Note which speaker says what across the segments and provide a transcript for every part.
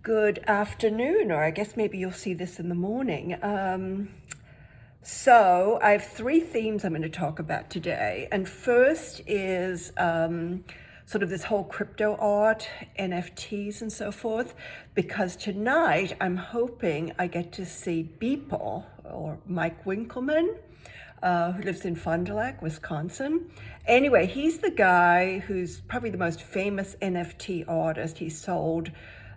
Speaker 1: Good afternoon, or I guess maybe you'll see this in the morning. So I have three themes I'm going to talk about today. And first is sort of this whole crypto art, NFTs and so forth, because tonight I'm hoping I get to see Beeple, or Mike Winkleman, who lives in Fond du Lac, Wisconsin. Anyway, he's the guy who's probably the most famous NFT artist. He sold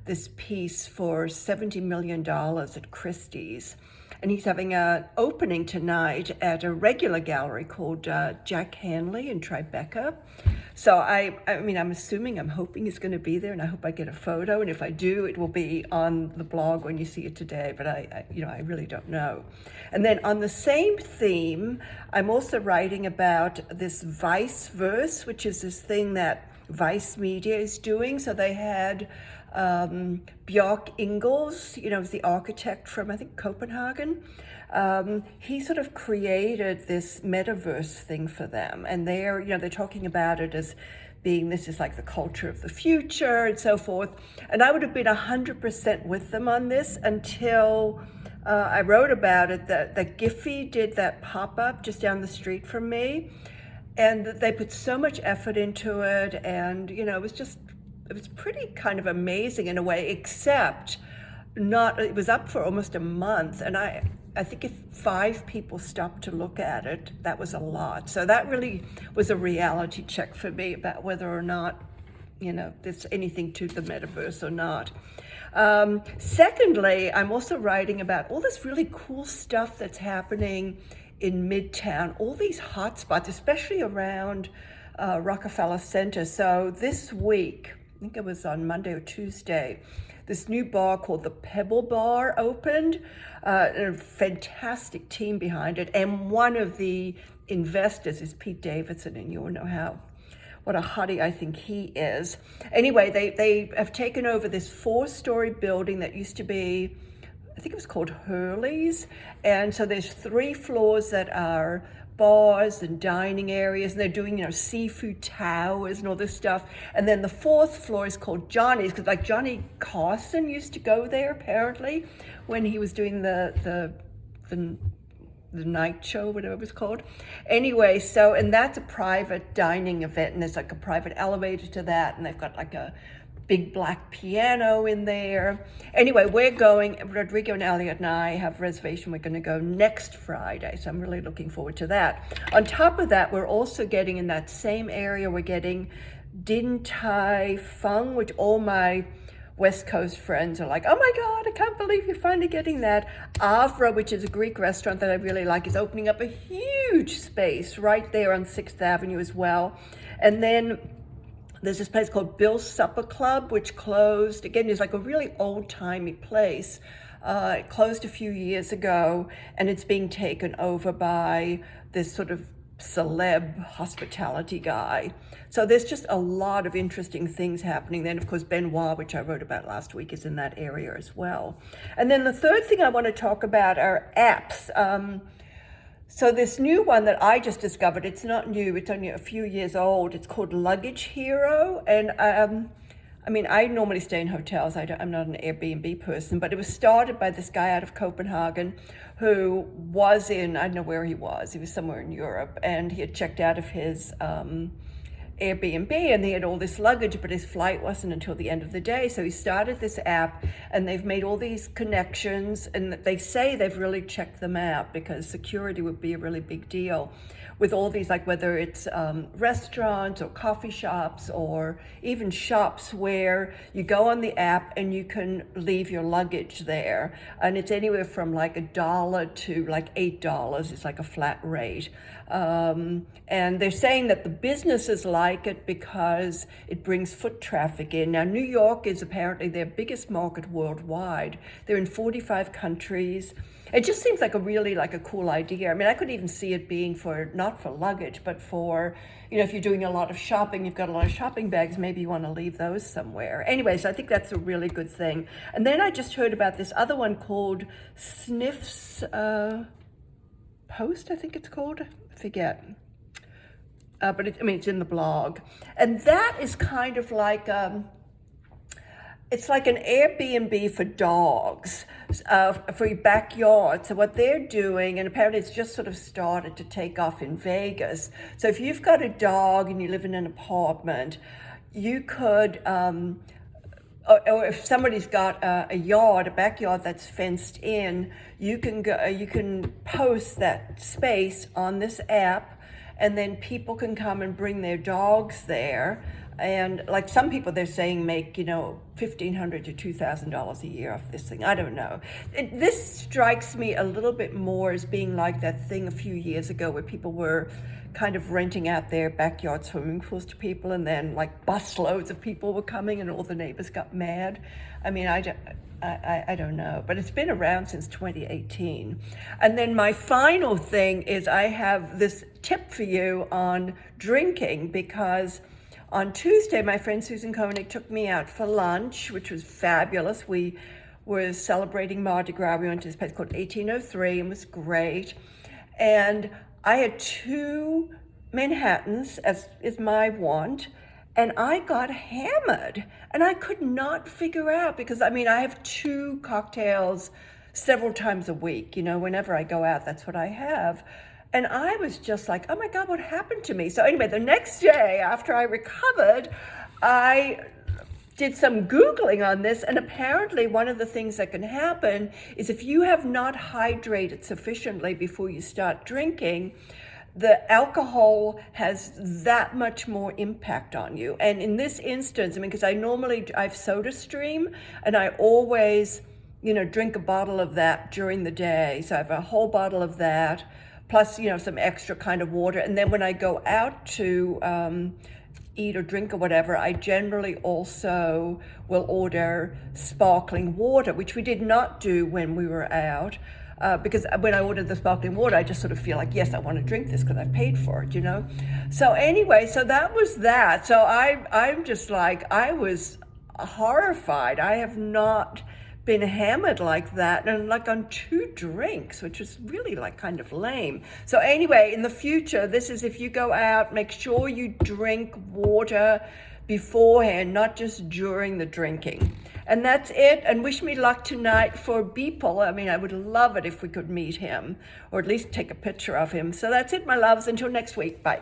Speaker 1: this piece for $70 million at Christie's. And he's having an opening tonight at a regular gallery called Jack Hanley in Tribeca. So I'm hoping he's going to be there, and I hope I get a photo. And if I do, it will be on the blog when you see it today. But I really don't know. And then on the same theme, I'm also writing about this Viceverse, which is this thing that Vice Media is doing. So they had Björk Ingels, was the architect from, I think, Copenhagen. He sort of created this metaverse thing for them. And they're talking about it as being, this is like the culture of the future and so forth. And I would have been 100% with them on this until I wrote about it, that Giphy did that pop-up just down the street from me. And they put so much effort into it. And, it was pretty kind of amazing in a way, except it was up for almost a month. And I think if 5 people stopped to look at it, that was a lot. So that really was a reality check for me about whether or not, there's anything to the metaverse or not. Secondly, I'm also writing about all this really cool stuff that's happening in Midtown, all these hotspots, especially around Rockefeller Center. So this week, I think it was on Monday or Tuesday, this new bar called the Pebble Bar opened, a fantastic team behind it. And one of the investors is Pete Davidson, and you'll know what a hottie I think he is. Anyway, they have taken over this 4-story building that used to be, I think it was called Hurley's. And so there's 3 floors that are bars and dining areas, and they're doing, seafood towers and all this stuff. And then the 4th floor is called Johnny's, because like Johnny Carson used to go there apparently when he was doing the night show, whatever it was called. Anyway, and that's a private dining event, and there's like a private elevator to that, and they've got like a big black piano in there. Anyway, we're going, Rodrigo and Elliot and I have a reservation. We're going to go next Friday, so I'm really looking forward to that. On top of that, we're also getting in that same area, we're getting Din Tai Fung, which all my West Coast friends are like, oh my God, I can't believe you're finally getting that. Avra, which is a Greek restaurant that I really like, is opening up a huge space right there on 6th Avenue as well. And then there's this place called Bill's Supper Club, which closed. Again, it's like a really old-timey place. It closed a few years ago, and it's being taken over by this sort of celeb hospitality guy. So there's just a lot of interesting things happening. Then, of course, Benoit, which I wrote about last week, is in that area as well. And then the third thing I want to talk about are apps. So this new one that I just discovered, it's not new, it's only a few years old. It's called Luggage Hero. And I normally stay in hotels. I'm not an Airbnb person, but it was started by this guy out of Copenhagen who was I don't know where he was somewhere in Europe, and he had checked out of his Airbnb, and they had all this luggage, but his flight wasn't until the end of the day. So he started this app, and they've made all these connections, and they say they've really checked them out because security would be a really big deal with all these, like whether it's restaurants or coffee shops or even shops where you go on the app and you can leave your luggage there. And it's anywhere from like $1 to like $8. It's like a flat rate. And they're saying that the businesses like it because it brings foot traffic in. Now, New York is apparently their biggest market worldwide. They're in 45 countries. It just seems like a cool idea. I mean, I could even see it being not for luggage, but for, if you're doing a lot of shopping, you've got a lot of shopping bags, maybe you want to leave those somewhere. Anyways, I think that's a really good thing. And then I just heard about this other one called Sniffs Post, I think it's called. I forget. But it's in the blog. And that is kind of like it's like an Airbnb for dogs, for your backyard. So what they're doing, and apparently it's just sort of started to take off in Vegas. So if you've got a dog and you live in an apartment, you could, or if somebody's got a yard, a backyard that's fenced in, you can post that space on this app, and then people can come and bring their dogs there. And like some people, they're saying make, $1,500 to $2,000 a year off this thing. I don't know. This strikes me a little bit more as being like that thing a few years ago where people were kind of renting out their backyard swimming pools to people, and then like busloads of people were coming and all the neighbors got mad. I mean, I don't know, but it's been around since 2018. And then my final thing is I have this tip for you on drinking, because on Tuesday, my friend Susan Koenig took me out for lunch, which was fabulous. We were celebrating Mardi Gras. We went to this place called 1803 and it was great. And I had 2 Manhattans, as is my want, and I got hammered. And I could not figure out, because I have 2 cocktails several times a week. Whenever I go out, that's what I have. And I was just like, oh my God, what happened to me? So anyway, the next day after I recovered, I did some Googling on this, and apparently one of the things that can happen is if you have not hydrated sufficiently before you start drinking, the alcohol has that much more impact on you. And in this instance, because I have SodaStream, and I always, drink a bottle of that during the day. So I have a whole bottle of that, plus, some extra kind of water. And then when I go out to eat or drink or whatever, I generally also will order sparkling water, which we did not do when we were out. Because when I ordered the sparkling water, I just sort of feel like, yes, I want to drink this because I've paid for it, So anyway, so that was that. So I'm just like, I was horrified. I have not been hammered like that, and like on 2 drinks, which is really like kind of lame. So anyway, in the future, this is if you go out, make sure you drink water beforehand, not just during the drinking. And that's it. And wish me luck tonight for Beeple. I would love it if we could meet him, or at least take a picture of him. So that's it, my loves. Until next week. Bye.